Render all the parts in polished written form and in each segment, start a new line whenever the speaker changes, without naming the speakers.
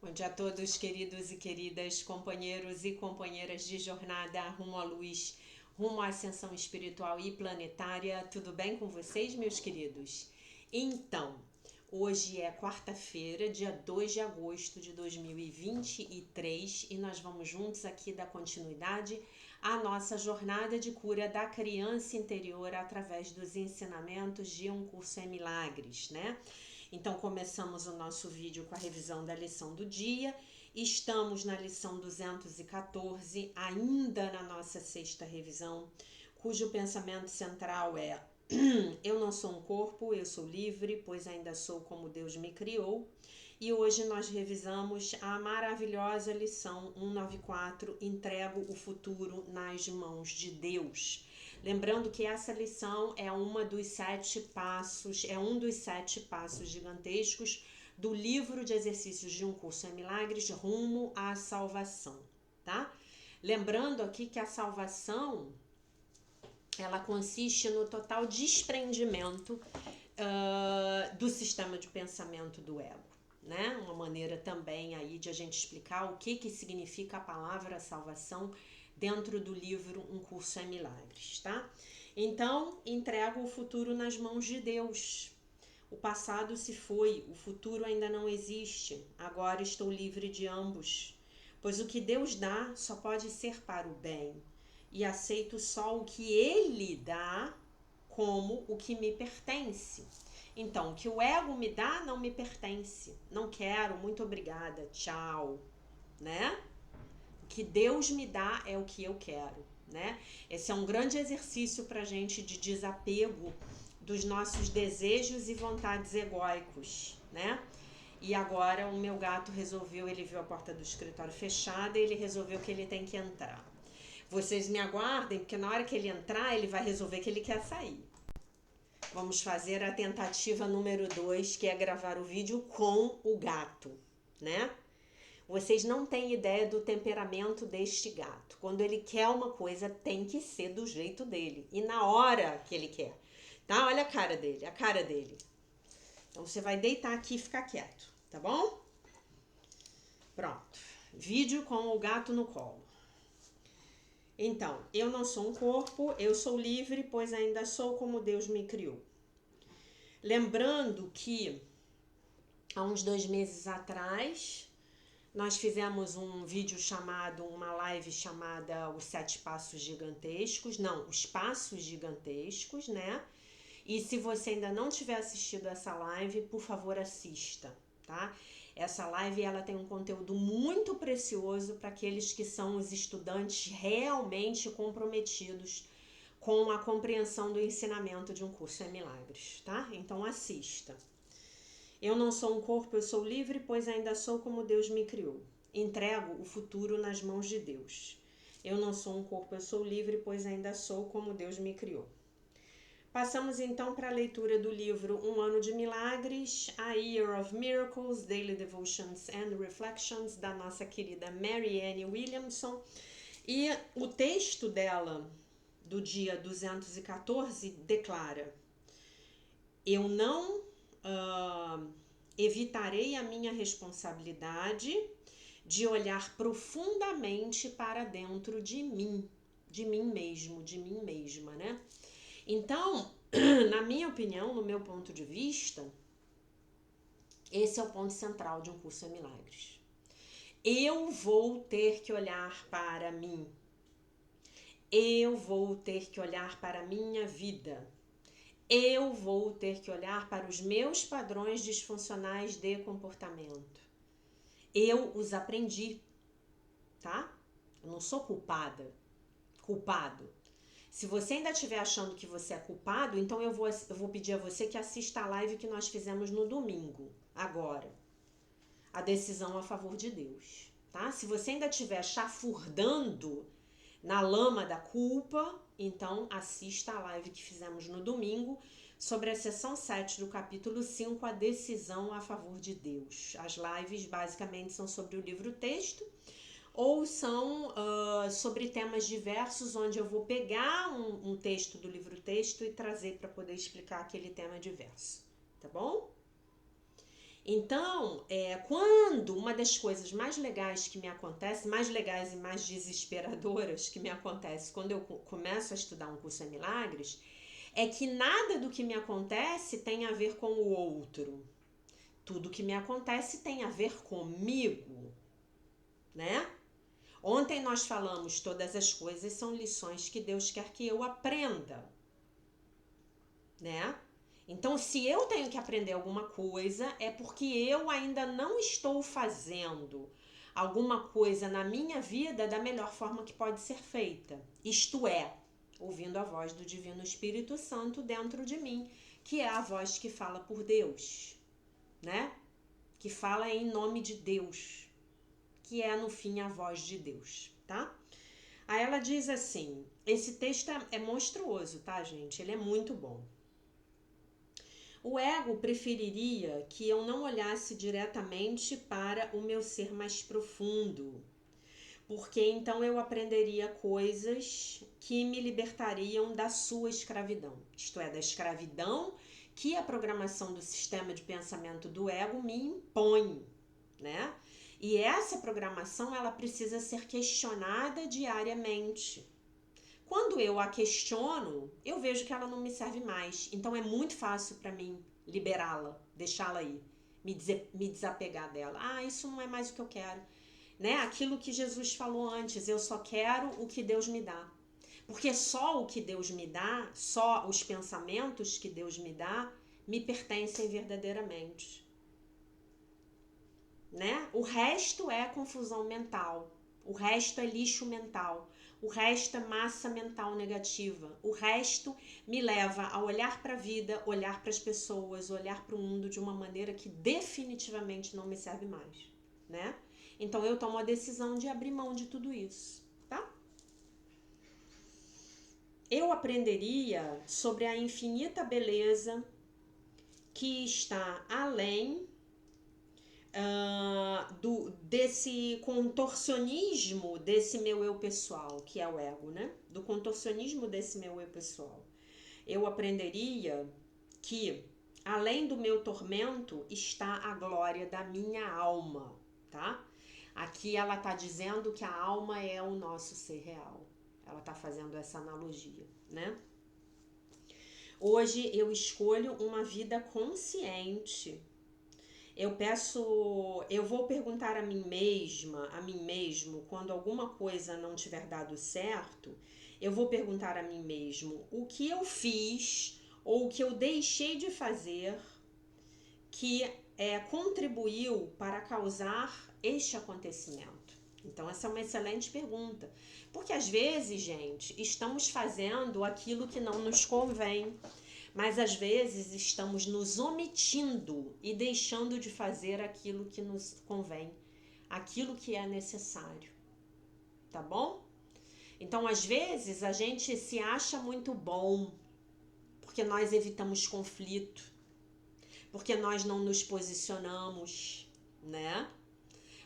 Bom dia a todos, queridos e queridas, companheiros e companheiras de jornada rumo à luz, rumo à ascensão espiritual e planetária. Tudo bem com vocês, meus queridos? Então, hoje é quarta-feira, dia 2 de agosto de 2023 e nós vamos juntos aqui dar continuidade à nossa jornada de cura da criança interior através dos ensinamentos de Um Curso em Milagres, né? Então, começamos o nosso vídeo com a revisão da lição do dia. Estamos na lição 214, ainda na nossa sexta revisão, cujo pensamento central é: eu não sou um corpo, eu sou livre, pois ainda sou como Deus me criou. E hoje nós revisamos a maravilhosa lição 194, entrego o futuro nas mãos de Deus. Lembrando que essa lição é um dos 7 passos gigantescos do livro de exercícios de Um Curso em Milagres, rumo à salvação, tá? Lembrando aqui que a salvação, ela consiste no total desprendimento do sistema de pensamento do ego, né? Uma maneira também aí de a gente explicar o que significa a palavra salvação dentro do livro Um Curso em Milagres, tá? Então, entrego o futuro nas mãos de Deus. O passado se foi, o futuro ainda não existe. Agora estou livre de ambos, pois o que Deus dá só pode ser para o bem, e aceito só o que Ele dá como o que me pertence. Então, o que o ego me dá não me pertence. Não quero, muito obrigada, tchau, né? O que Deus me dá é o que eu quero, né? Esse é um grande exercício para a gente de desapego dos nossos desejos e vontades egóicos, né? E agora o meu gato resolveu, ele viu a porta do escritório fechada e ele resolveu que ele tem que entrar. Vocês me aguardem, porque na hora que ele entrar, ele vai resolver que ele quer sair. Vamos fazer a tentativa número 2, que é gravar o vídeo com o gato, né? Vocês não têm ideia do temperamento deste gato. Quando ele quer uma coisa, tem que ser do jeito dele. E na hora que ele quer. Tá? Olha a cara dele, a cara dele. Então você vai deitar aqui e ficar quieto, tá bom? Pronto. Vídeo com o gato no colo. Então, eu não sou um corpo, eu sou livre, pois ainda sou como Deus me criou. Lembrando que há uns 2 meses atrás, nós fizemos um vídeo chamado, uma live chamada Os 7 Passos Gigantescos. Não, Os Passos Gigantescos, né? E se você ainda não tiver assistido essa live, por favor, assista, tá? Essa live, ela tem um conteúdo muito precioso para aqueles que são os estudantes realmente comprometidos com a compreensão do ensinamento de Um Curso em Milagres, tá? Então assista. Eu não sou um corpo, eu sou livre, pois ainda sou como Deus me criou. Entrego o futuro nas mãos de Deus. Eu não sou um corpo, eu sou livre, pois ainda sou como Deus me criou. Passamos então para a leitura do livro Um Ano de Milagres, A Year of Miracles, Daily Devotions and Reflections, da nossa querida Marianne Williamson. E o texto dela, do dia 214, declara: eu não evitarei a minha responsabilidade de olhar profundamente para dentro de mim mesmo, de mim mesma, né? Então, na minha opinião, no meu ponto de vista, esse é o ponto central de Um Curso em Milagres. Eu vou ter que olhar para mim. Eu vou ter que olhar para a minha vida. Eu vou ter que olhar para os meus padrões disfuncionais de comportamento. Eu os aprendi, tá? Eu não sou culpado. Se você ainda estiver achando que você é culpado, então eu vou pedir a você que assista a live que nós fizemos no domingo, agora. A decisão a favor de Deus, tá? Se você ainda estiver chafurdando na lama da culpa, então assista a live que fizemos no domingo sobre a seção 7 do capítulo 5, a decisão a favor de Deus. As lives basicamente são sobre o livro-texto, ou são sobre temas diversos, onde eu vou pegar um texto do livro-texto e trazer para poder explicar aquele tema diverso, tá bom? Então, quando uma das coisas mais legais que me acontece, mais legais e mais desesperadoras que me acontece quando eu começo a estudar um curso em milagres, é que nada do que me acontece tem a ver com o outro. Tudo que me acontece tem a ver comigo, né? Ontem nós falamos, todas as coisas são lições que Deus quer que eu aprenda, né? Então, se eu tenho que aprender alguma coisa, é porque eu ainda não estou fazendo alguma coisa na minha vida da melhor forma que pode ser feita. Isto é, ouvindo a voz do Divino Espírito Santo dentro de mim, que é a voz que fala por Deus, né? Que fala em nome de Deus, que é, no fim, a voz de Deus, tá? Aí ela diz assim, esse texto é monstruoso, tá, gente? Ele é muito bom. O ego preferiria que eu não olhasse diretamente para o meu ser mais profundo, porque então eu aprenderia coisas que me libertariam da sua escravidão, isto é, da escravidão que a programação do sistema de pensamento do ego me impõe, né? E essa programação, ela precisa ser questionada diariamente. Quando eu a questiono, eu vejo que ela não me serve mais. Então é muito fácil para mim liberá-la, deixá-la ir, me desapegar dela. Ah, isso não é mais o que eu quero. Né? Aquilo que Jesus falou antes, eu só quero o que Deus me dá. Porque só o que Deus me dá, só os pensamentos que Deus me dá, me pertencem verdadeiramente. Né? O resto é confusão mental. O resto é lixo mental. O resto é massa mental negativa. O resto me leva a olhar para a vida, olhar para as pessoas, olhar para o mundo de uma maneira que definitivamente não me serve mais, né? Então eu tomo a decisão de abrir mão de tudo isso, tá? Eu aprenderia sobre a infinita beleza que está além desse contorcionismo desse meu eu pessoal, que é o ego, né? Do contorcionismo desse meu eu pessoal. Eu aprenderia que, além do meu tormento, está a glória da minha alma, tá? Aqui ela tá dizendo que a alma é o nosso ser real. Ela tá fazendo essa analogia, né? Hoje eu escolho uma vida consciente. Eu vou perguntar a mim mesma, a mim mesmo, quando alguma coisa não tiver dado certo, eu vou perguntar a mim mesmo o que eu fiz ou o que eu deixei de fazer que contribuiu para causar este acontecimento. Então, essa é uma excelente pergunta. Porque às vezes, gente, estamos fazendo aquilo que não nos convém. Mas às vezes estamos nos omitindo e deixando de fazer aquilo que nos convém, aquilo que é necessário, tá bom? Então, às vezes, a gente se acha muito bom, porque nós evitamos conflito, porque nós não nos posicionamos, né?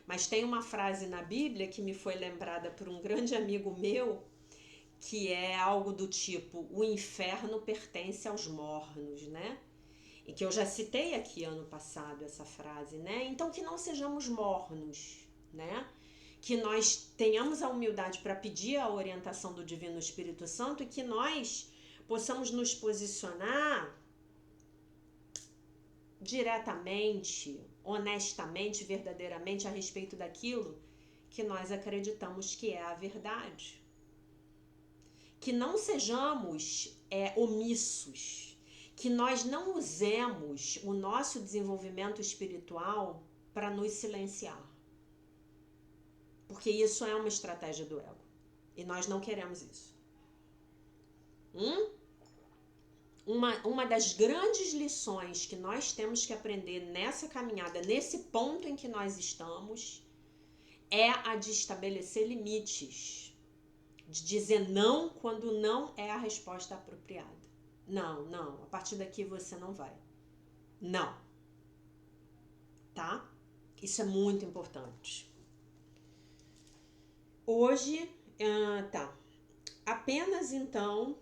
Mas tem uma frase na Bíblia que me foi lembrada por um grande amigo meu, que é algo do tipo, o inferno pertence aos mornos, né? E que eu já citei aqui ano passado essa frase, né? Então que não sejamos mornos, né? Que nós tenhamos a humildade para pedir a orientação do Divino Espírito Santo e que nós possamos nos posicionar diretamente, honestamente, verdadeiramente a respeito daquilo que nós acreditamos que é a verdade. Que não sejamos omissos, que nós não usemos o nosso desenvolvimento espiritual para nos silenciar. Porque isso é uma estratégia do ego. E nós não queremos isso. Uma das grandes lições que nós temos que aprender nessa caminhada, nesse ponto em que nós estamos, é a de estabelecer limites. De dizer não quando não é a resposta apropriada. Não, a partir daqui você não vai. Não. Tá? Isso é muito importante. Hoje, tá. Apenas então,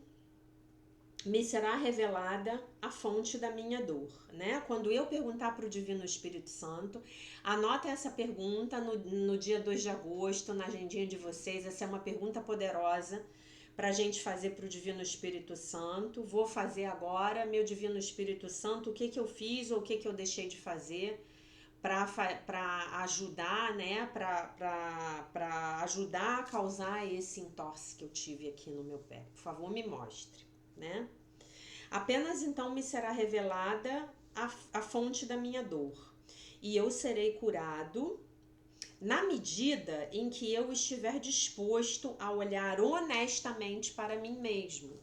me será revelada a fonte da minha dor, né? Quando eu perguntar para o Divino Espírito Santo, anota essa pergunta no dia 2 de agosto, na agendinha de vocês. Essa é uma pergunta poderosa para a gente fazer para o Divino Espírito Santo. Vou fazer agora, meu Divino Espírito Santo, o que que eu fiz ou o que que eu deixei de fazer para ajudar, né? Para ajudar a causar esse entorse que eu tive aqui no meu pé. Por favor, me mostre, né? Apenas então me será revelada a fonte da minha dor, e eu serei curado na medida em que eu estiver disposto a olhar honestamente para mim mesmo.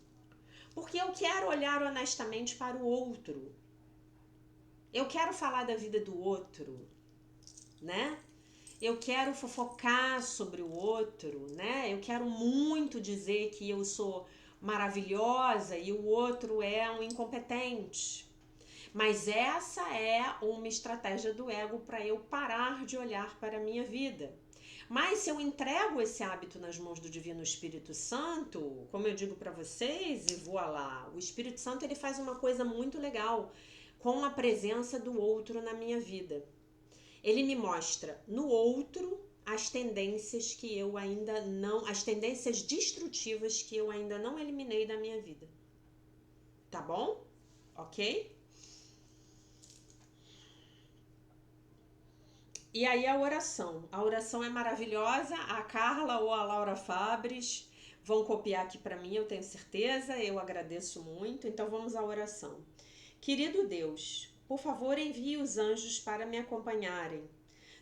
Porque eu quero olhar honestamente para o outro. Eu quero falar da vida do outro, né? Eu quero fofocar sobre o outro, né? Eu quero muito dizer que eu sou maravilhosa e o outro é um incompetente. Mas essa é uma estratégia do ego para eu parar de olhar para a minha vida. Mas se eu entrego esse hábito nas mãos do Divino Espírito Santo, como eu digo para vocês, e voa lá, o Espírito Santo ele faz uma coisa muito legal com a presença do outro na minha vida. Ele me mostra no outro as tendências que eu ainda não, as tendências destrutivas que eu ainda não eliminei da minha vida. Tá bom? Ok? E aí a oração. A oração é maravilhosa. A Carla ou a Laura Fabres vão copiar aqui para mim, eu tenho certeza. Eu agradeço muito. Então vamos à oração. Querido Deus, por favor envie os anjos para me acompanharem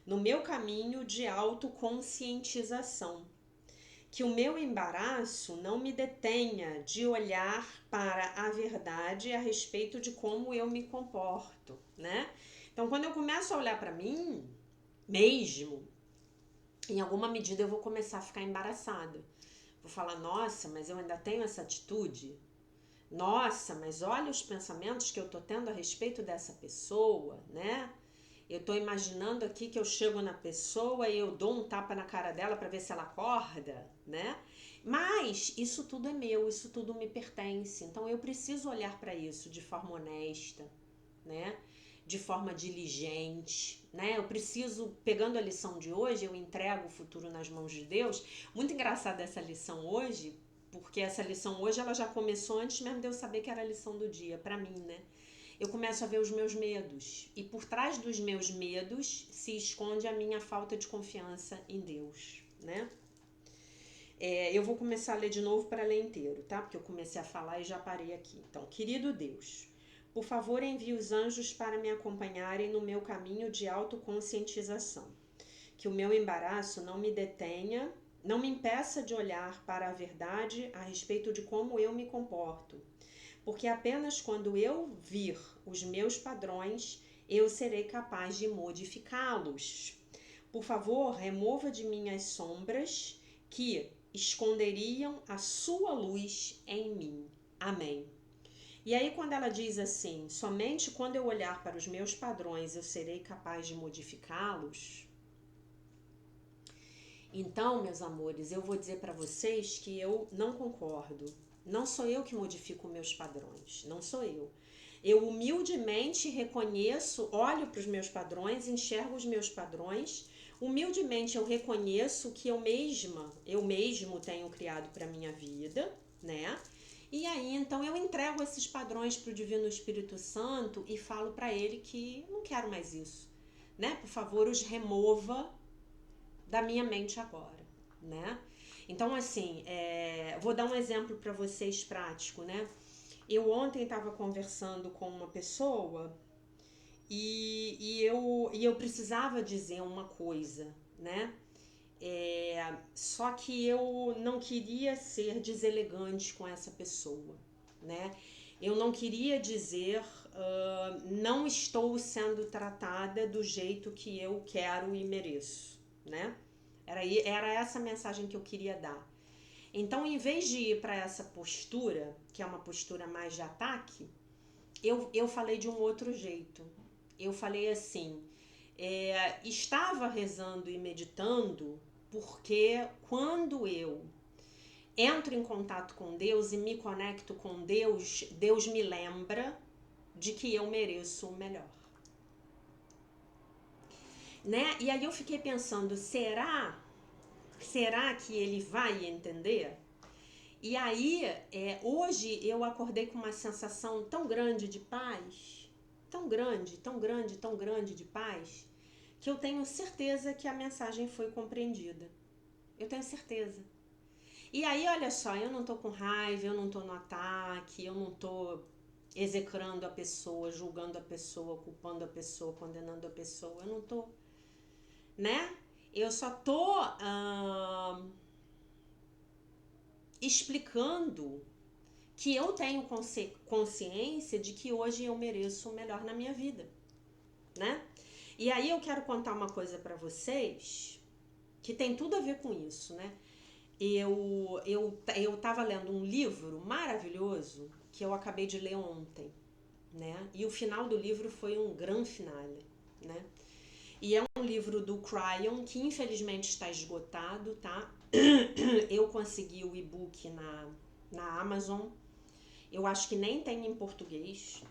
no meu caminho de autoconscientização. Que o meu embaraço não me detenha de olhar para a verdade a respeito de como eu me comporto, né? Então, quando eu começo a olhar para mim mesmo, em alguma medida eu vou começar a ficar embaraçada. Vou falar, nossa, mas eu ainda tenho essa atitude? Nossa, mas olha os pensamentos que eu tô tendo a respeito dessa pessoa, né? Eu tô imaginando aqui que eu chego na pessoa e eu dou um tapa na cara dela para ver se ela acorda, né? Mas isso tudo é meu, isso tudo me pertence. Então eu preciso olhar para isso de forma honesta, né? De forma diligente, né? Eu preciso, pegando a lição de hoje, eu entrego o futuro nas mãos de Deus. Muito engraçada essa lição hoje, porque essa lição hoje ela já começou antes mesmo de eu saber que era a lição do dia, para mim, né? Eu começo a ver os meus medos. E por trás dos meus medos se esconde a minha falta de confiança em Deus, né? Eu vou começar a ler de novo para ler inteiro, tá? Porque eu comecei a falar e já parei aqui. Então, querido Deus, por favor envie os anjos para me acompanharem no meu caminho de autoconscientização. Que o meu embaraço não me detenha, não me impeça de olhar para a verdade a respeito de como eu me comporto. Porque apenas quando eu vir os meus padrões, eu serei capaz de modificá-los. Por favor, remova de mim as sombras que esconderiam a sua luz em mim. Amém. E aí quando ela diz assim, somente quando eu olhar para os meus padrões eu serei capaz de modificá-los. Então, meus amores, eu vou dizer para vocês que eu não concordo. Não sou eu que modifico meus padrões, não sou eu. Eu humildemente reconheço, olho para os meus padrões, enxergo os meus padrões. Humildemente eu reconheço que eu mesmo tenho criado para minha vida, né? E aí então eu entrego esses padrões para o Divino Espírito Santo e falo para ele que não quero mais isso, né? Por favor, os remova da minha mente agora, né? Então, assim, vou dar um exemplo para vocês prático, né? Eu ontem estava conversando com uma pessoa e eu precisava dizer uma coisa, né? Só que eu não queria ser deselegante com essa pessoa, né? Eu não queria dizer não estou sendo tratada do jeito que eu quero e mereço, né? Era essa a mensagem que eu queria dar. Então, em vez de ir para essa postura, que é uma postura mais de ataque, eu falei de um outro jeito. Eu falei assim, estava rezando e meditando porque quando eu entro em contato com Deus e me conecto com Deus, Deus me lembra de que eu mereço o melhor. Né? E aí eu fiquei pensando, será que ele vai entender? E aí, hoje eu acordei com uma sensação tão grande de paz, tão grande, tão grande, tão grande de paz, que eu tenho certeza que a mensagem foi compreendida. Eu tenho certeza. E aí, olha só, eu não tô com raiva, eu não tô no ataque, eu não tô execrando a pessoa, julgando a pessoa, culpando a pessoa, condenando a pessoa. Eu não tô, né? Eu só tô explicando que eu tenho consciência de que hoje eu mereço o melhor na minha vida, né? E aí eu quero contar uma coisa pra vocês que tem tudo a ver com isso, né? Eu tava lendo um livro maravilhoso que eu acabei de ler ontem, né? E o final do livro foi um grande finale, né? E é um livro do Cryon que infelizmente está esgotado, tá? Eu consegui o e-book na Amazon. Eu acho que nem tem em português,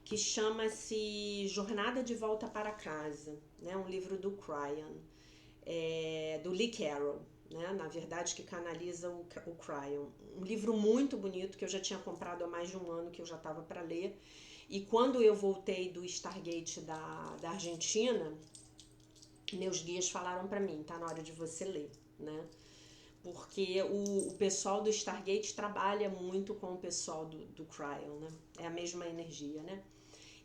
que chama-se Jornada de Volta para Casa, né? Um livro do Cryon, do Lee Carroll, né? Na verdade, que canaliza o Cryon. Um livro muito bonito que eu já tinha comprado há mais de um ano, que eu já estava para ler. E quando eu voltei do Stargate da Argentina, meus guias falaram para mim, tá na hora de você ler, né? Porque o pessoal do Stargate trabalha muito com o pessoal do Cryon, né? É a mesma energia, né?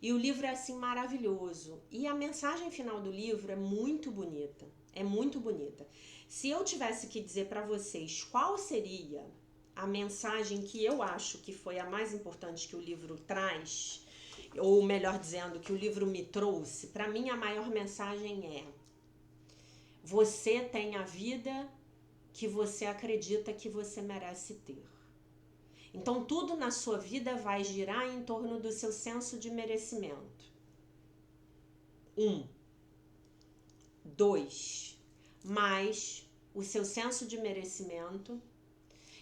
E o livro é assim maravilhoso. E a mensagem final do livro é muito bonita. É muito bonita. Se eu tivesse que dizer para vocês qual seria a mensagem que eu acho que foi a mais importante que o livro traz, ou melhor dizendo, que o livro me trouxe, para mim a maior mensagem é: você tem a vida que você acredita que você merece ter. Então tudo na sua vida vai girar em torno do seu senso de merecimento. 2. Mas o seu senso de merecimento,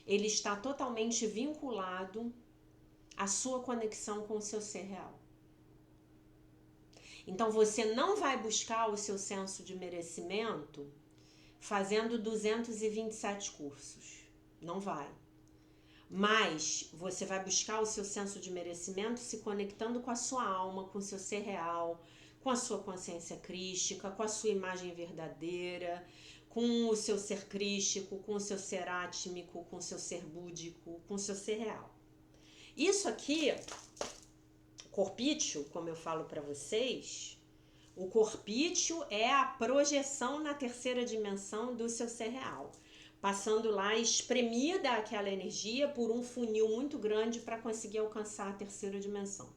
ele está totalmente vinculado à sua conexão com o seu ser real. Então você não vai buscar o seu senso de merecimento fazendo 227 cursos. Não vai. Mas você vai buscar o seu senso de merecimento se conectando com a sua alma, com o seu ser real, com a sua consciência crística, com a sua imagem verdadeira, com o seu ser crístico, com o seu ser átmico, com o seu ser búdico, com o seu ser real. Isso aqui, corpício, como eu falo para vocês, o corpício é a projeção na terceira dimensão do seu ser real, passando lá espremida aquela energia por um funil muito grande para conseguir alcançar a terceira dimensão,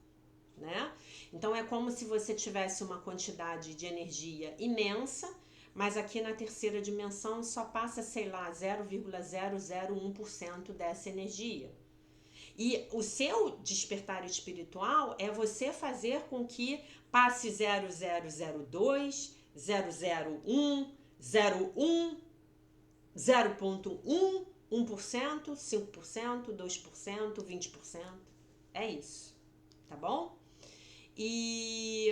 né? Então é como se você tivesse uma quantidade de energia imensa, mas aqui na terceira dimensão só passa, sei lá, 0,001% dessa energia. E o seu despertar espiritual é você fazer com que passe 0002, 001, 01, 0,1, 1%, 5%, 2%, 20%. É isso, tá bom? E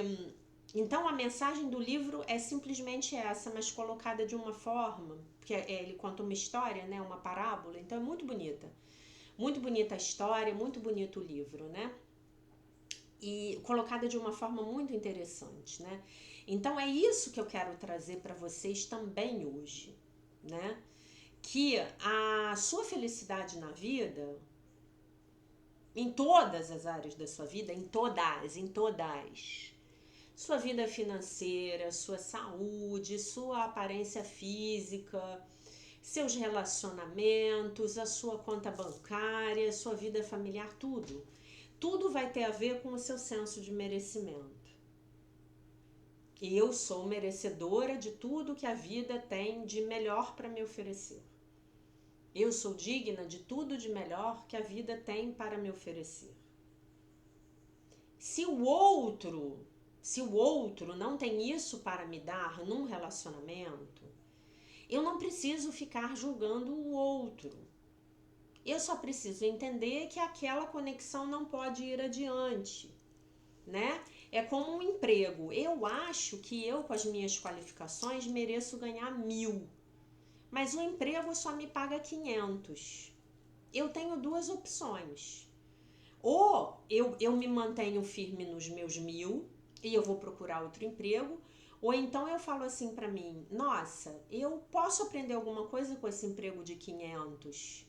então a mensagem do livro é simplesmente essa, mas colocada de uma forma, porque ele conta uma história, né, uma parábola, então é muito bonita. Muito bonita a história, muito bonito o livro, né? E colocada de uma forma muito interessante, né? Então é isso que eu quero trazer para vocês também hoje, né? Que a sua felicidade na vida, em todas as áreas da sua vida, em todas, sua vida financeira, sua saúde, sua aparência física, seus relacionamentos, a sua conta bancária, sua vida familiar, tudo. Tudo vai ter a ver com o seu senso de merecimento. E eu sou merecedora de tudo que a vida tem de melhor para me oferecer. Eu sou digna de tudo de melhor que a vida tem para me oferecer. Se o outro não tem isso para me dar num relacionamento, eu não preciso ficar julgando o outro. Eu só preciso entender que aquela conexão não pode ir adiante, né? É como um emprego. Eu acho que eu, com as minhas qualificações, mereço ganhar 1.000, mas o emprego só me paga 500. Eu tenho duas opções. Ou eu me mantenho firme nos meus 1.000 e eu vou procurar outro emprego, ou então eu falo assim pra mim, nossa, eu posso aprender alguma coisa com esse emprego de 500.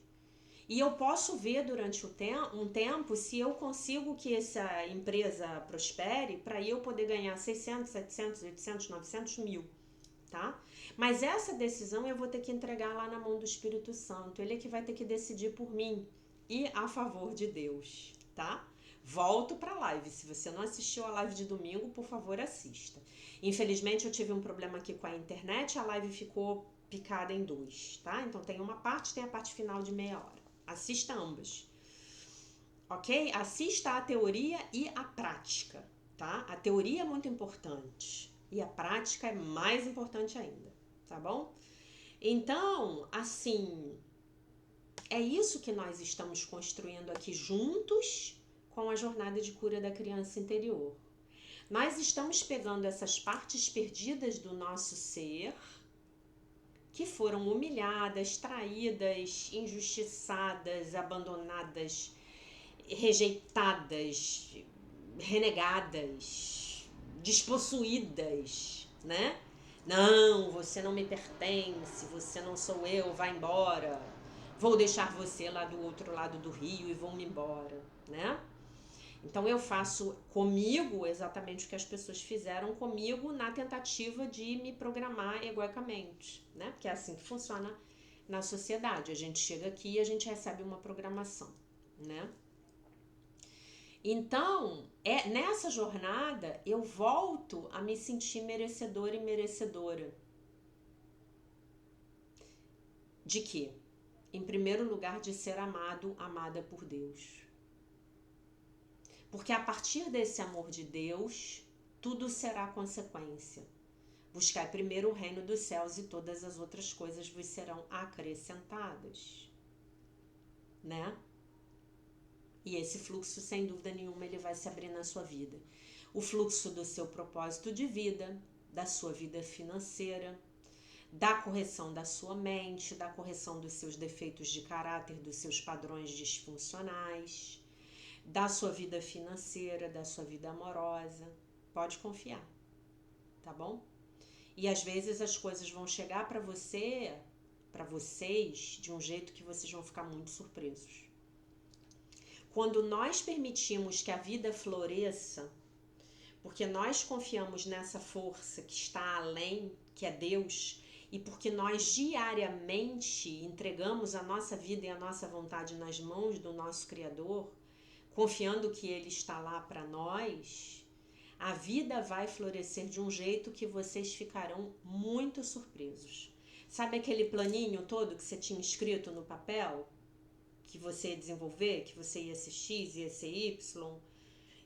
E eu posso ver durante um tempo se eu consigo que essa empresa prospere para eu poder ganhar 600, 700, 800, 900 mil, tá? Mas essa decisão eu vou ter que entregar lá na mão do Espírito Santo. Ele é que vai ter que decidir por mim e a favor de Deus, tá? Volto para a live. Se você não assistiu a live de domingo, por favor, assista. Infelizmente, eu tive um problema aqui com a internet, a live ficou picada em 2, tá? Então tem uma parte, tem a parte final de meia hora. Assista ambas, ok? Assista a teoria e a prática, tá? A teoria é muito importante e a prática é mais importante ainda, tá bom? Então, assim, é isso que nós estamos construindo aqui juntos com a jornada de cura da criança interior. Nós estamos pegando essas partes perdidas do nosso ser que foram humilhadas, traídas, injustiçadas, abandonadas, rejeitadas, renegadas, despossuídas, né? Não, você não me pertence, você não sou eu, vai embora. Vou deixar você lá do outro lado do rio e vou-me embora, né? Então eu faço comigo exatamente o que as pessoas fizeram comigo na tentativa de me programar egoicamente, né? Porque é assim que funciona na sociedade. A gente chega aqui e a gente recebe uma programação, né? Então, nessa jornada eu volto a me sentir merecedora e merecedora. De quê? Em primeiro lugar, de ser amado, amada por Deus. Porque a partir desse amor de Deus, tudo será consequência. Buscai primeiro o reino dos céus e todas as outras coisas vos serão acrescentadas, né? E esse fluxo, sem dúvida nenhuma, ele vai se abrir na sua vida. O fluxo do seu propósito de vida, da sua vida financeira, da correção da sua mente, da correção dos seus defeitos de caráter, dos seus padrões disfuncionais, da sua vida financeira, da sua vida amorosa. Pode confiar, tá bom? E às vezes as coisas vão chegar para você, para vocês, de um jeito que vocês vão ficar muito surpresos. Quando nós permitimos que a vida floresça, porque nós confiamos nessa força que está além, que é Deus, e porque nós diariamente entregamos a nossa vida e a nossa vontade nas mãos do nosso Criador, confiando que Ele está lá para nós, a vida vai florescer de um jeito que vocês ficarão muito surpresos. Sabe aquele planinho todo que você tinha escrito no papel? Que você ia desenvolver, que você ia ser X, ia ser Y,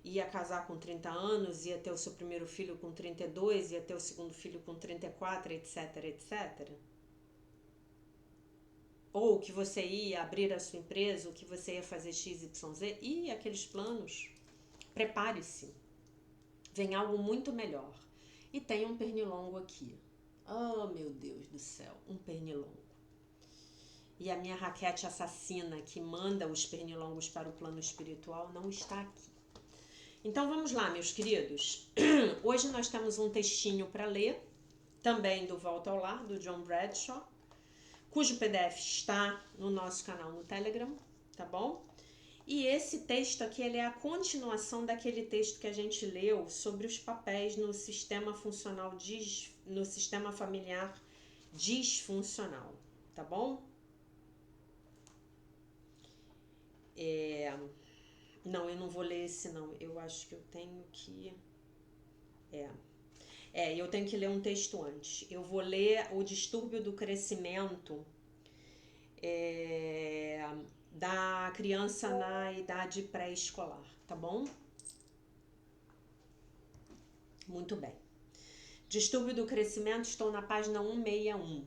ia casar com 30 anos, ia ter o seu primeiro filho com 32, ia ter o segundo filho com 34, etc, etc. Ou que você ia abrir a sua empresa, ou que você ia fazer X, Y, Z, e aqueles planos, prepare-se. Vem algo muito melhor. E tem um pernilongo aqui. Oh, meu Deus do céu, um pernilongo. E a minha raquete assassina que manda os pernilongos para o plano espiritual não está aqui. Então vamos lá, meus queridos. Hoje nós temos um textinho para ler, também do Volta ao Lar, do John Bradshaw, cujo PDF está no nosso canal no Telegram, tá bom? E esse texto aqui, ele é a continuação daquele texto que a gente leu sobre os papéis no sistema funcional, no sistema familiar disfuncional, tá bom? Não, eu não vou ler esse não, eu acho que eu tenho que... eu tenho que ler um texto antes. Eu vou ler o distúrbio do crescimento da criança na idade pré-escolar, tá bom? Muito bem. Distúrbio do crescimento, estou na página 161.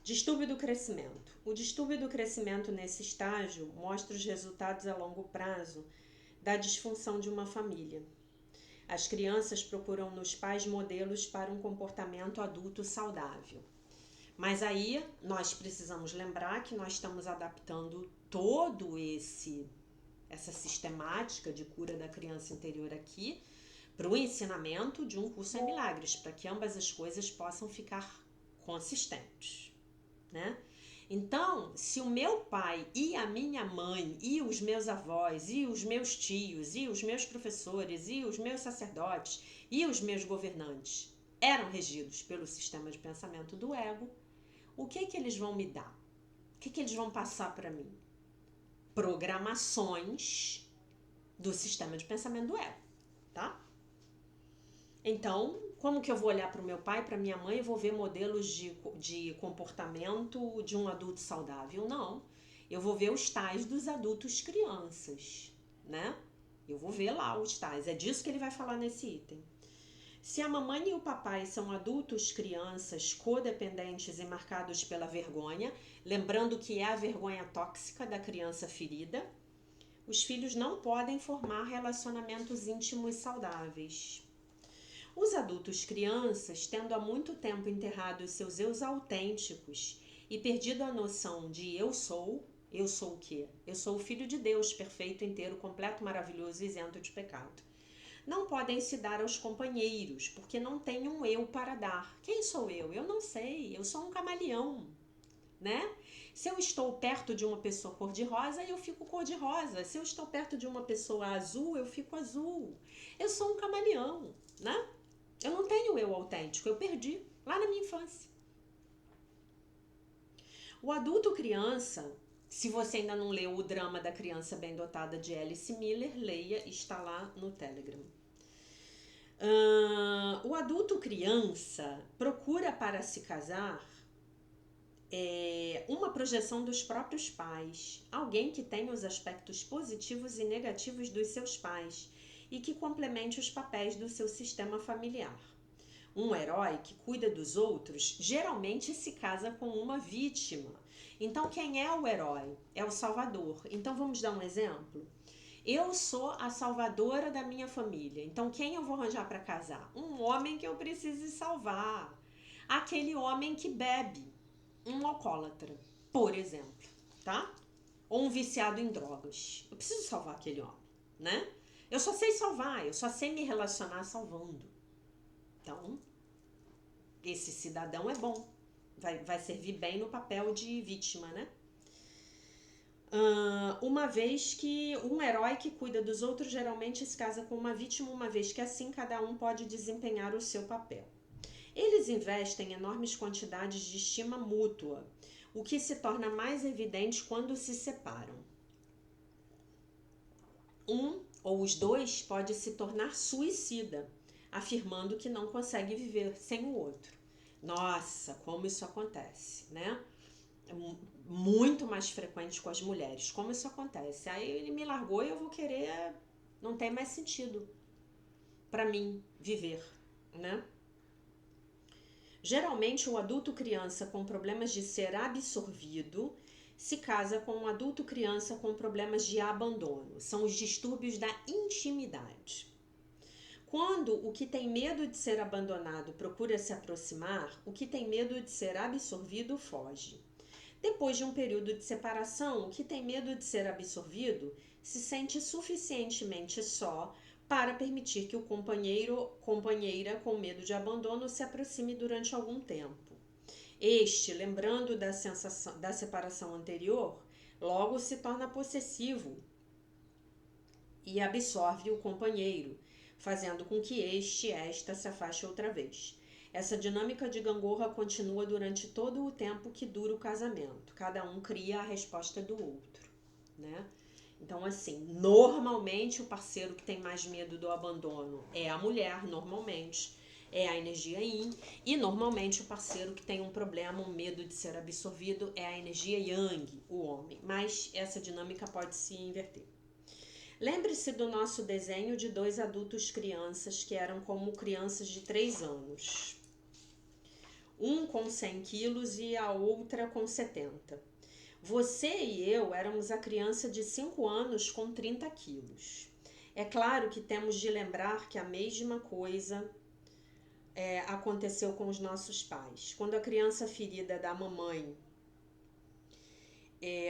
Distúrbio do crescimento. O distúrbio do crescimento nesse estágio mostra os resultados a longo prazo da disfunção de uma família. As crianças procuram nos pais modelos para um comportamento adulto saudável. Mas aí nós precisamos lembrar que nós estamos adaptando todo essa sistemática de cura da criança interior aqui para o ensinamento de um curso em milagres, para que ambas as coisas possam ficar consistentes, né? Então, se o meu pai e a minha mãe e os meus avós e os meus tios e os meus professores e os meus sacerdotes e os meus governantes eram regidos pelo sistema de pensamento do ego, o que eles vão me dar? O que eles vão passar para mim? Programações do sistema de pensamento do ego, tá? Então, como que eu vou olhar para o meu pai, para minha mãe e vou ver modelos de comportamento de um adulto saudável? Não. Eu vou ver os tais dos adultos crianças, né? Eu vou ver lá os tais. É disso que ele vai falar nesse item. Se a mamãe e o papai são adultos crianças codependentes e marcados pela vergonha, lembrando que é a vergonha tóxica da criança ferida, os filhos não podem formar relacionamentos íntimos saudáveis. Os adultos crianças, tendo há muito tempo enterrado os seus eus autênticos e perdido a noção de eu sou o quê? Eu sou o Filho de Deus, perfeito, inteiro, completo, maravilhoso e isento de pecado. Não podem se dar aos companheiros, porque não têm um eu para dar. Quem sou eu? Eu não sei, eu sou um camaleão, né? Se eu estou perto de uma pessoa cor-de-rosa, eu fico cor-de-rosa. Se eu estou perto de uma pessoa azul, eu fico azul. Eu sou um camaleão, né? Eu não tenho eu autêntico, eu perdi lá na minha infância. O adulto criança, se você ainda não leu o drama da criança bem dotada de Alice Miller, leia, está lá no Telegram. O adulto criança procura para se casar uma projeção dos próprios pais, alguém que tenha os aspectos positivos e negativos dos seus pais e que complemente os papéis do seu sistema familiar. Um herói que cuida dos outros geralmente se casa com uma vítima. Então, quem é o herói? É o salvador. Então, vamos dar um exemplo? Eu sou a salvadora da minha família. Então, quem eu vou arranjar para casar? Um homem que eu precise salvar. Aquele homem que bebe. Um alcoólatra, por exemplo, tá? Ou um viciado em drogas. Eu preciso salvar aquele homem, né? Eu só sei salvar, eu só sei me relacionar salvando. Então, esse cidadão é bom. Vai servir bem no papel de vítima, né? Uma vez que um herói que cuida dos outros geralmente se casa com uma vítima, uma vez que assim cada um pode desempenhar o seu papel. Eles investem enormes quantidades de estima mútua, o que se torna mais evidente quando se separam. Um ou os dois pode se tornar suicida, afirmando que não consegue viver sem o outro. Nossa, como isso acontece, né? É muito mais frequente com as mulheres. Como isso acontece? Aí ele me largou e eu vou querer... Não tem mais sentido para mim viver, né? Geralmente, o adulto criança com problemas de ser absorvido se casa com um adulto criança com problemas de abandono. São os distúrbios da intimidade. Quando o que tem medo de ser abandonado procura se aproximar, o que tem medo de ser absorvido foge. Depois de um período de separação, o que tem medo de ser absorvido se sente suficientemente só para permitir que o companheira com medo de abandono se aproxime durante algum tempo. Este, lembrando da sensação da separação anterior, logo se torna possessivo e absorve o companheiro, fazendo com que esta se afaste outra vez. Essa dinâmica de gangorra continua durante todo o tempo que dura o casamento. Cada um cria a resposta do outro, né? Então, assim, normalmente o parceiro que tem mais medo do abandono é a mulher, normalmente, é a energia yin, e normalmente o parceiro que tem um problema, um medo de ser absorvido, é a energia yang, o homem. Mas essa dinâmica pode se inverter. Lembre-se do nosso desenho de 2 adultos crianças que eram como crianças de 3 anos. um com 100 quilos e a outra com 70. Você e eu éramos a criança de 5 anos com 30 quilos. É claro que temos de lembrar que a mesma coisa aconteceu com os nossos pais. Quando a criança ferida da mamãe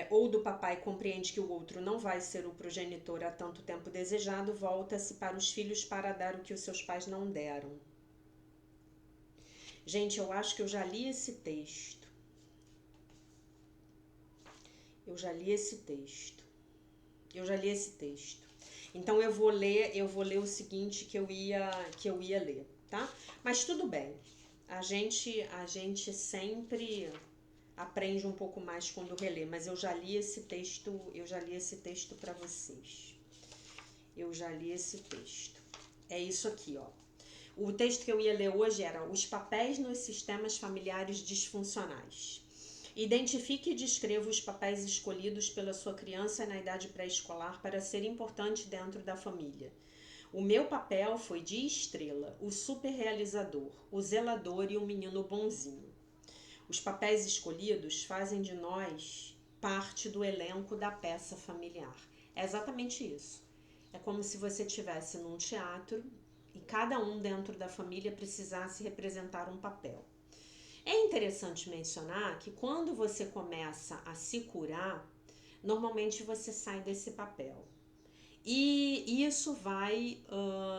ou do papai compreende que o outro não vai ser o progenitor há tanto tempo desejado, volta-se para os filhos para dar o que os seus pais não deram. Gente, eu acho que eu já li esse texto. Eu já li esse texto. Então eu vou ler o seguinte que eu ia ler, tá? Mas tudo bem. A gente sempre aprende um pouco mais quando relê, mas eu já li esse texto para vocês. Eu já li esse texto. É isso aqui, ó. O texto que eu ia ler hoje era Os papéis nos sistemas familiares disfuncionais. Identifique e descreva os papéis escolhidos pela sua criança na idade pré-escolar para ser importante dentro da família. O meu papel foi de estrela, o superrealizador, o zelador e o menino bonzinho. Os papéis escolhidos fazem de nós parte do elenco da peça familiar. É exatamente isso. É como se você estivesse num teatro e cada um dentro da família precisasse representar um papel. É interessante mencionar que quando você começa a se curar, normalmente você sai desse papel. E isso vai,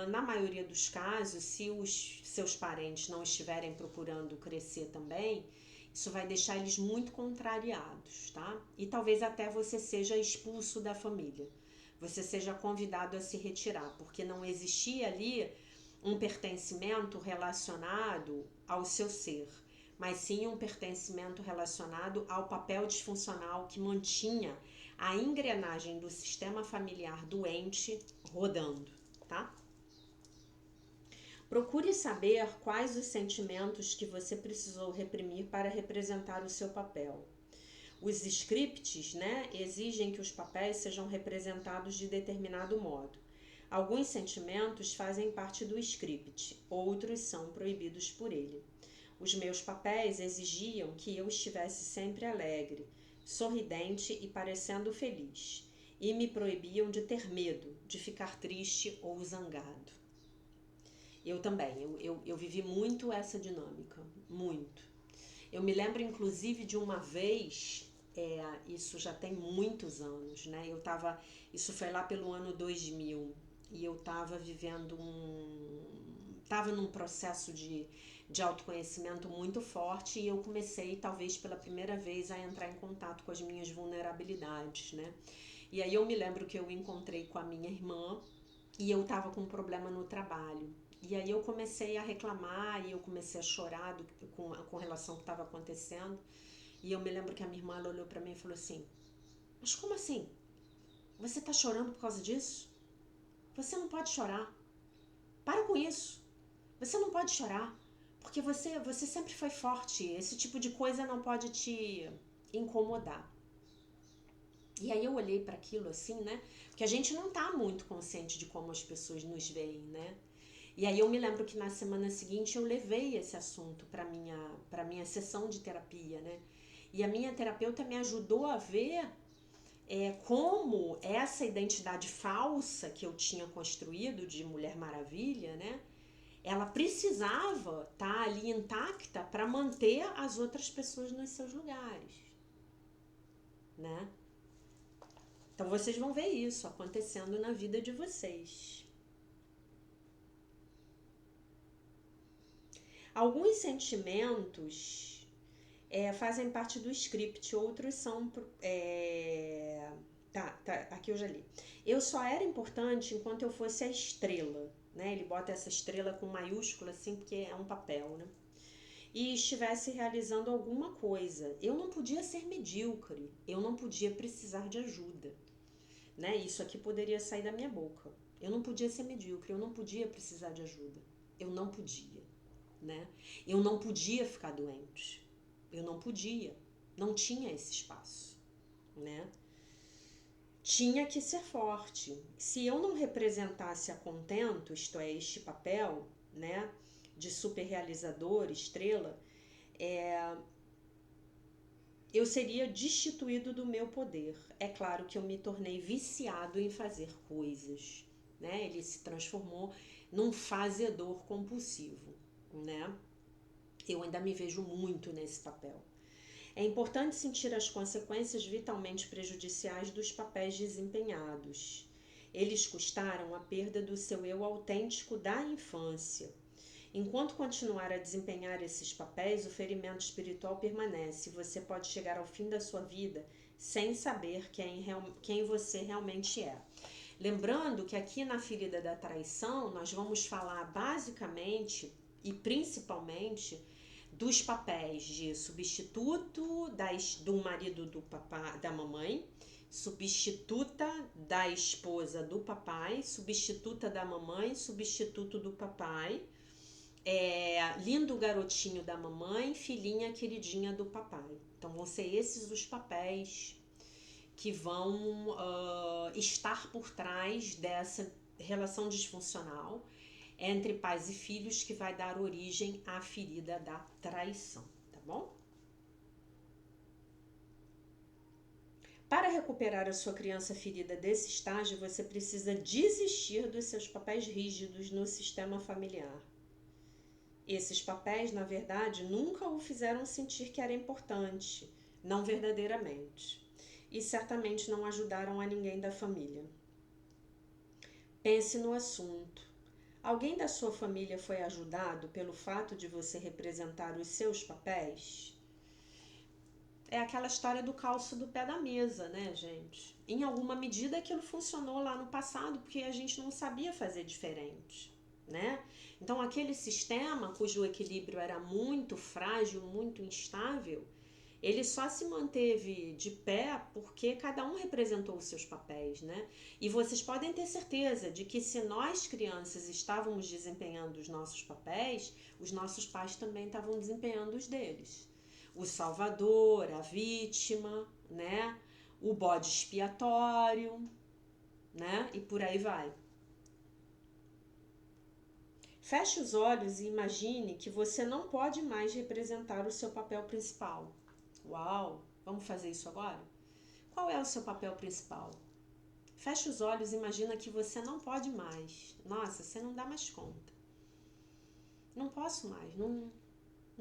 na maioria dos casos, se os seus parentes não estiverem procurando crescer também, isso vai deixar eles muito contrariados, tá? E talvez até você seja expulso da família. Você seja convidado a se retirar, porque não existia ali um pertencimento relacionado ao seu ser, mas sim um pertencimento relacionado ao papel disfuncional que mantinha a engrenagem do sistema familiar doente rodando, tá? Procure saber quais os sentimentos que você precisou reprimir para representar o seu papel. Os scripts, exigem que os papéis sejam representados de determinado modo. Alguns sentimentos fazem parte do script, outros são proibidos por ele. Os meus papéis exigiam que eu estivesse sempre alegre, sorridente e parecendo feliz, e me proibiam de ter medo, de ficar triste ou zangado. Eu também, eu vivi muito essa dinâmica, muito. Eu me lembro inclusive de uma vez, isso já tem muitos anos, né? Isso foi lá pelo ano 2000, e eu estava estava num processo de autoconhecimento muito forte, e eu comecei, talvez pela primeira vez, a entrar em contato com as minhas vulnerabilidades, né? E aí eu me lembro que eu encontrei com a minha irmã e eu estava com um problema no trabalho. E aí eu comecei a reclamar e eu comecei a chorar com relação ao que estava acontecendo. E eu me lembro que a minha irmã ela olhou para mim e falou assim: mas como assim? Você está chorando por causa disso? Você não pode chorar. Para com isso. Você não pode chorar. Porque você sempre foi forte. Esse tipo de coisa não pode te incomodar. E aí eu olhei para aquilo assim, né? Porque a gente não tá muito consciente de como as pessoas nos veem, né? E aí eu me lembro que na semana seguinte eu levei esse assunto para minha sessão de terapia, né? E a minha terapeuta me ajudou a ver como essa identidade falsa que eu tinha construído de Mulher Maravilha, né? Ela precisava estar ali intacta para manter as outras pessoas nos seus lugares, né? Então vocês vão ver isso acontecendo na vida de vocês. Alguns sentimentos fazem parte do script, outros são... aqui eu já li. Eu só era importante enquanto eu fosse a estrela, né? Ele bota essa estrela com maiúscula assim, porque é um papel, né? E estivesse realizando alguma coisa. Eu não podia ser medíocre, eu não podia precisar de ajuda, né? Isso aqui poderia sair da minha boca. Eu não podia ser medíocre, eu não podia precisar de ajuda. Eu não podia, né? Eu não podia ficar doente. Eu não podia. Não tinha esse espaço, né? Tinha que ser forte. Se eu não representasse a contento, isto é, este papel, né, de superrealizador, estrela, eu seria destituído do meu poder. É claro que eu me tornei viciado em fazer coisas, né? Ele se transformou num fazedor compulsivo, né? Eu ainda me vejo muito nesse papel. É importante sentir as consequências vitalmente prejudiciais dos papéis desempenhados. Eles custaram a perda do seu eu autêntico da infância. Enquanto continuar a desempenhar esses papéis, o ferimento espiritual permanece. Você pode chegar ao fim da sua vida sem saber quem você realmente é. Lembrando que aqui na ferida da traição, nós vamos falar basicamente e principalmente dos papéis de substituto do marido do papai, da mamãe, substituta da esposa do papai, substituta da mamãe, substituto do papai, lindo garotinho da mamãe, filhinha queridinha do papai. Então vão ser esses os papéis que vão estar por trás dessa relação disfuncional entre pais e filhos que vai dar origem à ferida da traição, tá bom? Para recuperar a sua criança ferida desse estágio, você precisa desistir dos seus papéis rígidos no sistema familiar. Esses papéis, na verdade, nunca o fizeram sentir que era importante, não verdadeiramente, e certamente não ajudaram a ninguém da família. Pense no assunto. Alguém da sua família foi ajudado pelo fato de você representar os seus papéis? É aquela história do calço do pé da mesa, né, gente? Em alguma medida aquilo funcionou lá no passado porque a gente não sabia fazer diferente, né? Então aquele sistema cujo equilíbrio era muito frágil, muito instável, ele só se manteve de pé porque cada um representou os seus papéis, né? E vocês podem ter certeza de que se nós crianças estávamos desempenhando os nossos papéis, os nossos pais também estavam desempenhando os deles. O salvador, a vítima, né? O bode expiatório, né? E por aí vai. Feche os olhos e imagine que você não pode mais representar o seu papel principal. Uau! Vamos fazer isso agora? Qual é o seu papel principal? Feche os olhos e imagina que você não pode mais. Nossa, você não dá mais conta. Não posso mais, não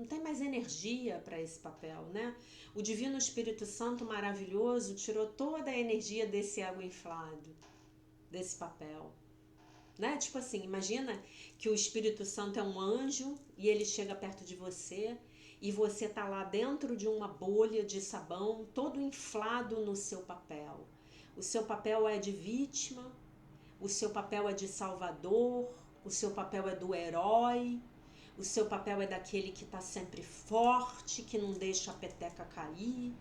tem mais energia para esse papel, né? O Divino Espírito Santo maravilhoso tirou toda a energia desse ego inflado, desse papel. Né? Tipo assim, imagina que o Espírito Santo é um anjo e ele chega perto de você e você tá lá dentro de uma bolha de sabão, todo inflado no seu papel. O seu papel é de vítima, o seu papel é de salvador, o seu papel é do herói, o seu papel é daquele que tá sempre forte, que não deixa a peteca cair,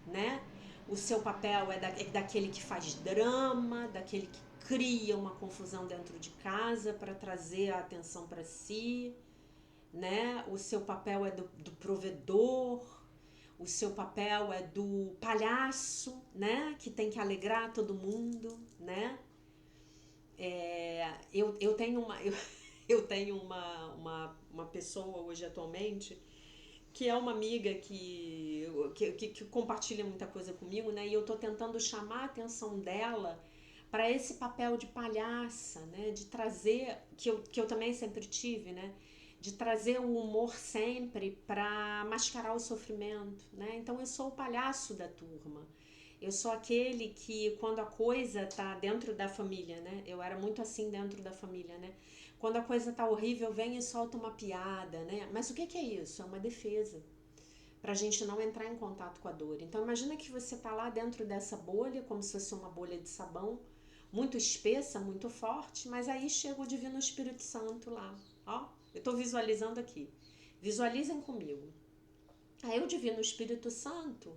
né? O seu papel é daquele que faz drama, daquele que cria uma confusão dentro de casa para trazer a atenção para si, né? O seu papel é do provedor, o seu papel é do palhaço, né? Que tem que alegrar todo mundo, né? Eu tenho eu tenho uma pessoa hoje atualmente que é uma amiga que compartilha muita coisa comigo, né? E eu tô tentando chamar a atenção dela para esse papel de palhaça, né? De trazer, que eu também sempre tive, né? De trazer o humor sempre para mascarar o sofrimento, né? Então eu sou o palhaço da turma. Eu sou aquele que, quando a coisa tá dentro da família, né? Eu era muito assim dentro da família, né? Quando a coisa tá horrível, vem e solta uma piada, né? Mas o que é isso? É uma defesa pra gente não entrar em contato com a dor. Então imagina que você tá lá dentro dessa bolha, como se fosse uma bolha de sabão, muito espessa, muito forte, mas aí chega o Divino Espírito Santo lá, ó. Eu tô visualizando aqui. Visualizem comigo. Aí o Divino Espírito Santo,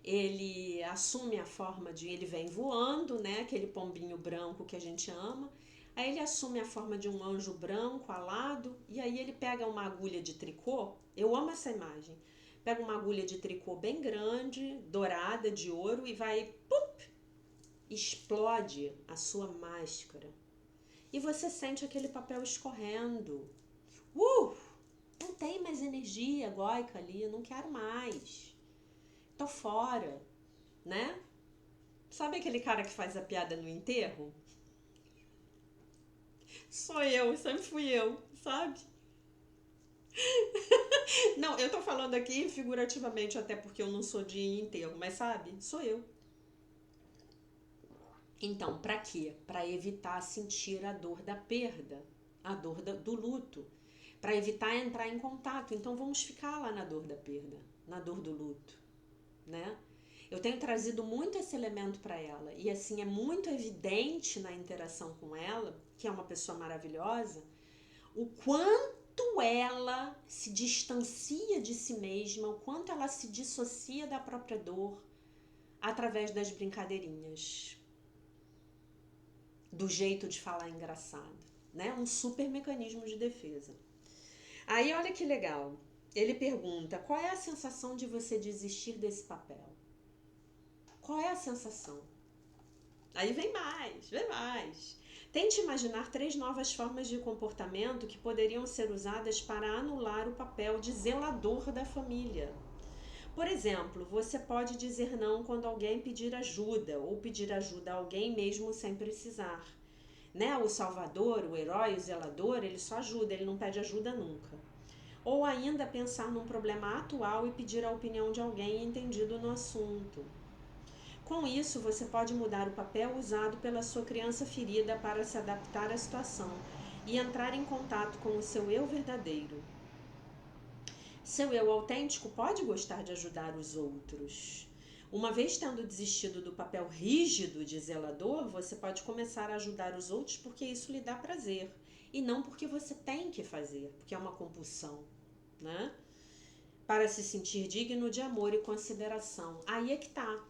ele assume a forma de, ele vem voando, né, aquele pombinho branco que a gente ama, aí ele assume a forma de um anjo branco alado, e aí ele pega uma agulha de tricô, eu amo essa imagem, pega uma agulha de tricô bem grande, dourada, de ouro, e vai, pum, explode a sua máscara, e você sente aquele papel escorrendo, Não tem mais energia egóica ali, eu não quero mais. Tô fora, né? Sabe aquele cara que faz a piada no enterro? Sou eu, sempre fui eu, sabe? Não, eu tô falando aqui figurativamente, até porque eu não sou de enterro, mas sabe? Sou eu. Então, pra quê? Pra evitar sentir a dor da perda, a dor do luto, pra evitar entrar em contato. Então, vamos ficar lá na dor da perda, na dor do luto, né? Eu tenho trazido muito esse elemento para ela e assim é muito evidente na interação com ela, que é uma pessoa maravilhosa, o quanto ela se distancia de si mesma, o quanto ela se dissocia da própria dor através das brincadeirinhas, do jeito de falar engraçado, né? Um super mecanismo de defesa. Aí olha que legal. Ele pergunta: qual é a sensação de você desistir desse papel? Qual é a sensação? Aí vem mais, vem mais. Tente imaginar 3 novas formas de comportamento que poderiam ser usadas para anular o papel de zelador da família. Por exemplo, você pode dizer não quando alguém pedir ajuda, ou pedir ajuda a alguém mesmo sem precisar. Né? O salvador, o herói, o zelador, ele só ajuda, ele não pede ajuda nunca. Ou ainda pensar num problema atual e pedir a opinião de alguém entendido no assunto. Com isso, você pode mudar o papel usado pela sua criança ferida para se adaptar à situação e entrar em contato com o seu eu verdadeiro. Seu eu autêntico pode gostar de ajudar os outros. Uma vez tendo desistido do papel rígido de zelador, você pode começar a ajudar os outros porque isso lhe dá prazer e não porque você tem que fazer, porque é uma compulsão, né? Para se sentir digno de amor e consideração. Aí é que tá.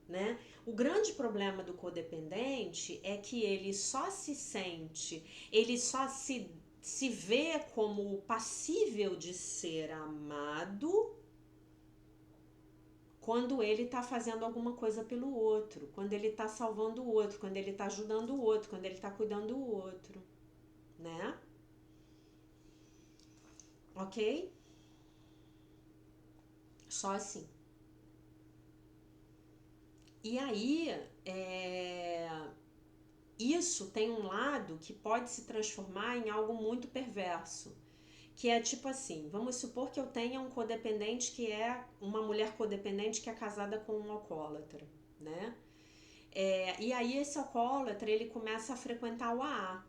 Né? O grande problema do codependente é que ele só se sente, ele só se vê como passível de ser amado quando ele está fazendo alguma coisa pelo outro, quando ele está salvando o outro, quando ele está ajudando o outro, quando ele está cuidando do outro, né? Ok? Só assim. E aí, isso tem um lado que pode se transformar em algo muito perverso. Que é tipo assim, vamos supor que eu tenha um codependente que é uma mulher codependente que é casada com um alcoólatra, né? E aí esse alcoólatra, ele começa a frequentar o AA.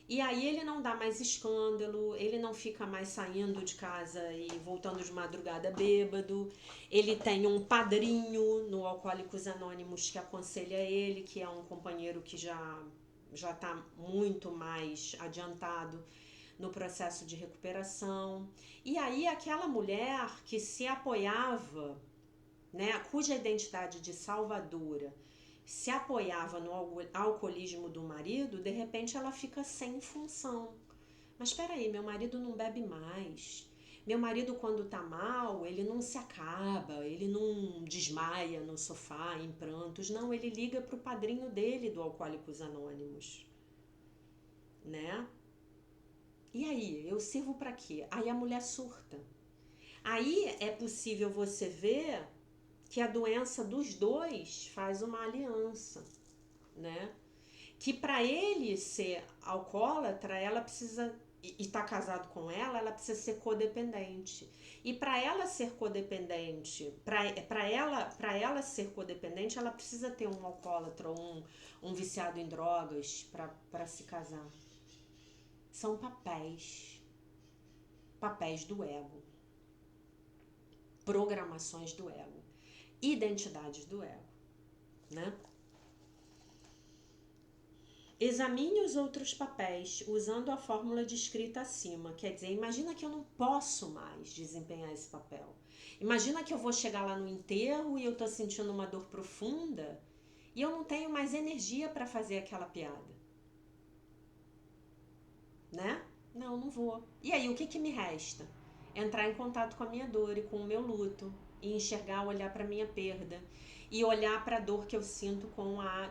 E aí ele não dá mais escândalo, ele não fica mais saindo de casa e voltando de madrugada bêbado. Ele tem um padrinho no Alcoólicos Anônimos que aconselha ele, que é um companheiro que já está muito mais adiantado no processo de recuperação. E aí aquela mulher que se apoiava, né, cuja identidade de salvadora se apoiava no alcoolismo do marido, de repente ela fica sem função. Mas espera aí, meu marido não bebe mais. Meu marido, quando tá mal, ele não se acaba, ele não desmaia no sofá em prantos. Não, ele liga pro padrinho dele do Alcoólicos Anônimos, né? E aí, eu sirvo para quê? Aí a mulher surta. Aí é possível você ver que a doença dos dois faz uma aliança, né? Que para ele ser alcoólatra, ela precisa e tá casado com ela precisa ser codependente. E para ela ser codependente, para ela ser codependente, ela precisa ter um alcoólatra ou um viciado em drogas para se casar. São papéis do ego, programações do ego, identidades do ego, né? Examine os outros papéis usando a fórmula descrita acima. Quer dizer, imagina que eu não posso mais desempenhar esse papel. Imagina que eu vou chegar lá no enterro e eu tô sentindo uma dor profunda e eu não tenho mais energia para fazer aquela piada, né? Não vou. E aí, o que me resta? Entrar em contato com a minha dor e com o meu luto e enxergar, olhar para minha perda e olhar para a dor que eu sinto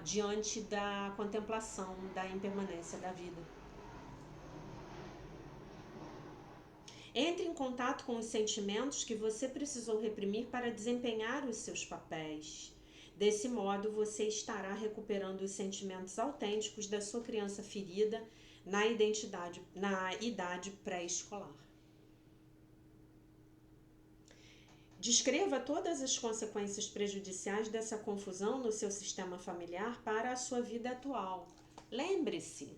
diante da contemplação da impermanência da vida. Entre em contato com os sentimentos que você precisou reprimir para desempenhar os seus papéis. Desse modo, você estará recuperando os sentimentos autênticos da sua criança ferida na idade pré-escolar. Descreva todas as consequências prejudiciais dessa confusão no seu sistema familiar para a sua vida atual. Lembre-se,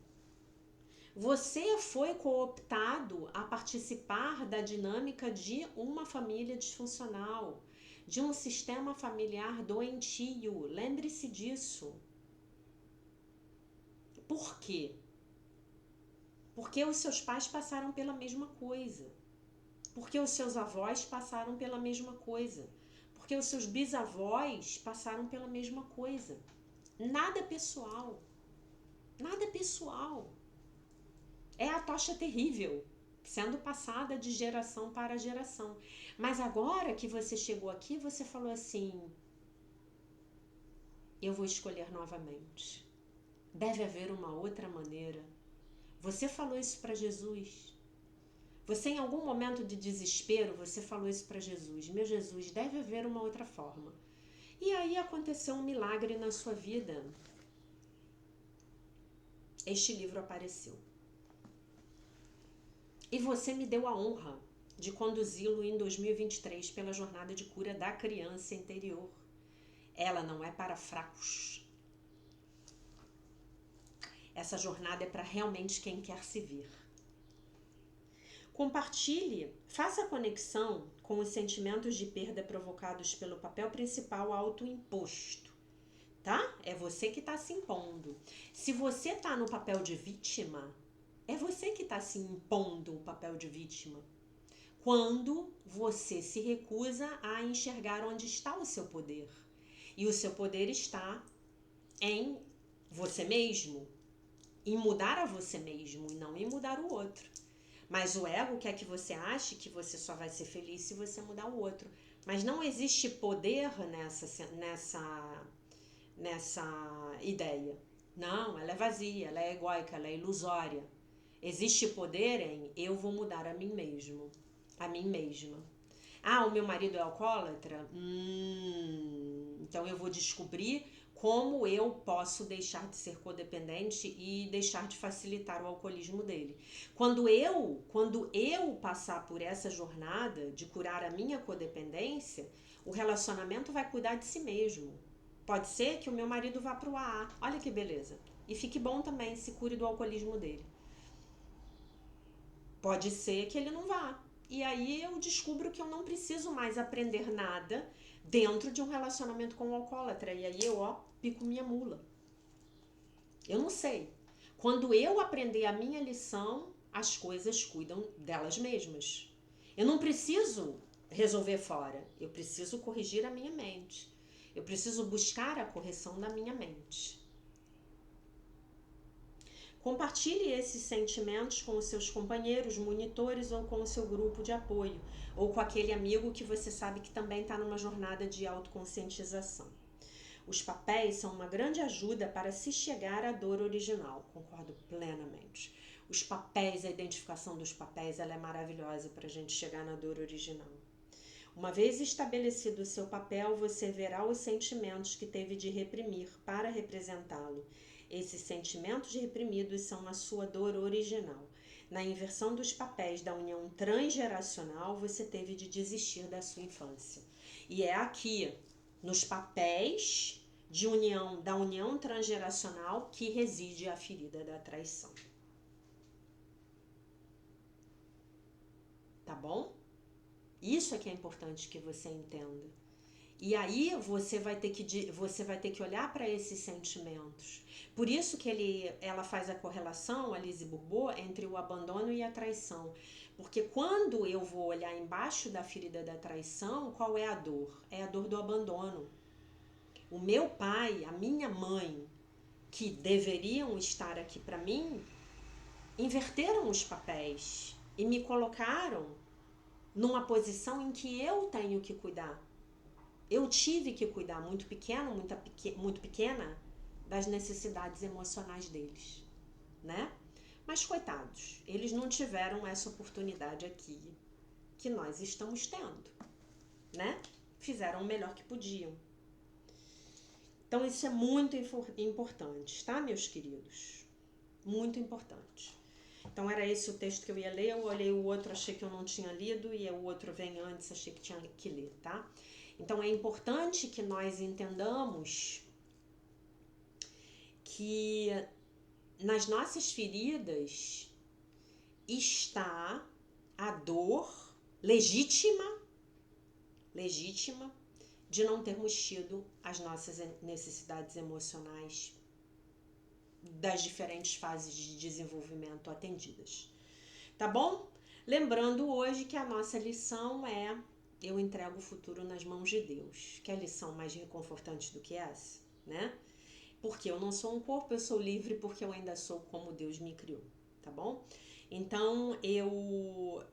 você foi cooptado a participar da dinâmica de uma família disfuncional, de um sistema familiar doentio. Lembre-se disso. Por quê? Porque os seus pais passaram pela mesma coisa. Porque os seus avós passaram pela mesma coisa. Porque os seus bisavós passaram pela mesma coisa. Nada é pessoal. Nada é pessoal. É a tocha terrível, sendo passada de geração para geração. Mas agora que você chegou aqui, você falou assim: eu vou escolher novamente. Deve haver uma outra maneira. Você falou isso para Jesus. Você, em algum momento de desespero, você falou isso para Jesus. Meu Jesus, deve haver uma outra forma. E aí aconteceu um milagre na sua vida. Este livro apareceu. E você me deu a honra de conduzi-lo em 2023 pela jornada de cura da criança interior. Ela não é para fracos. Essa jornada é para realmente quem quer se ver. Compartilhe, faça a conexão com os sentimentos de perda provocados pelo papel principal autoimposto, tá? É você que está se impondo. Se você está no papel de vítima, é você que está se impondo o papel de vítima. Quando você se recusa a enxergar onde está o seu poder. E o seu poder está em você mesmo, em mudar a você mesmo e não em mudar o outro. Mas o ego quer que você ache que você só vai ser feliz se você mudar o outro. Mas não existe poder nessa ideia. Não, ela é vazia, ela é egóica, ela é ilusória. Existe poder em eu vou mudar a mim mesmo, a mim mesma. Ah, o meu marido é alcoólatra? Então eu vou descobrir como eu posso deixar de ser codependente e deixar de facilitar o alcoolismo dele. Quando eu passar por essa jornada de curar a minha codependência, o relacionamento vai cuidar de si mesmo. Pode ser que o meu marido vá para o AA, olha que beleza, e fique bom também, se cure do alcoolismo dele. Pode ser que ele não vá. E aí eu descubro que eu não preciso mais aprender nada dentro de um relacionamento com o alcoólatra. E aí eu, pico minha mula. Eu não sei. Quando eu aprender a minha lição, as coisas cuidam delas mesmas. Eu não preciso resolver fora. Eu preciso corrigir a minha mente. Eu preciso buscar a correção da minha mente. Compartilhe esses sentimentos com os seus companheiros, monitores ou com o seu grupo de apoio, ou com aquele amigo que você sabe que também está numa jornada de autoconscientização. Os papéis são uma grande ajuda para se chegar à dor original, concordo plenamente. Os papéis, a identificação dos papéis, ela é maravilhosa para a gente chegar na dor original. Uma vez estabelecido o seu papel, você verá os sentimentos que teve de reprimir para representá-lo. Esses sentimentos reprimidos são a sua dor original. Na inversão dos papéis da união transgeracional, você teve de desistir da sua infância. E é aqui, nos papéis da união transgeracional, que reside a ferida da traição. Tá bom? Isso é que é importante que você entenda. E aí você vai ter que olhar para esses sentimentos. Por isso que ela faz a correlação, a Lise Bourbeau, entre o abandono e a traição. Porque quando eu vou olhar embaixo da ferida da traição, qual é a dor? É a dor do abandono. O meu pai, a minha mãe, que deveriam estar aqui para mim, inverteram os papéis e me colocaram numa posição em que eu tenho que cuidar. Eu tive que cuidar muito pequena das necessidades emocionais deles, né? Mas coitados, eles não tiveram essa oportunidade aqui que nós estamos tendo, né? Fizeram o melhor que podiam. Então isso é muito importante, tá, meus queridos? Muito importante. Então era esse o texto que eu ia ler, eu olhei o outro, achei que eu não tinha lido, e o outro vem antes, achei que tinha que ler, tá? Então é importante que nós entendamos que nas nossas feridas está a dor legítima de não termos tido as nossas necessidades emocionais das diferentes fases de desenvolvimento atendidas. Tá bom? Lembrando hoje que a nossa lição é: eu entrego o futuro nas mãos de Deus. Que é a lição mais reconfortante do que essa, né? Porque eu não sou um corpo, eu sou livre porque eu ainda sou como Deus me criou, tá bom? Então eu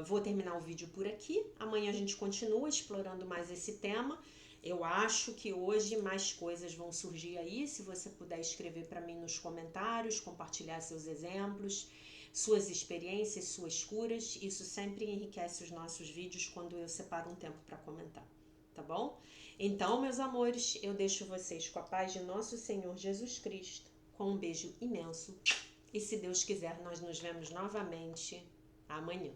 vou terminar o vídeo por aqui. Amanhã a gente continua explorando mais esse tema. Eu acho que hoje mais coisas vão surgir aí. Se você puder escrever para mim nos comentários, compartilhar seus exemplos, suas experiências, suas curas, isso sempre enriquece os nossos vídeos quando eu separo um tempo para comentar, tá bom? Então, meus amores, eu deixo vocês com a paz de nosso Senhor Jesus Cristo, com um beijo imenso. E se Deus quiser, nós nos vemos novamente amanhã.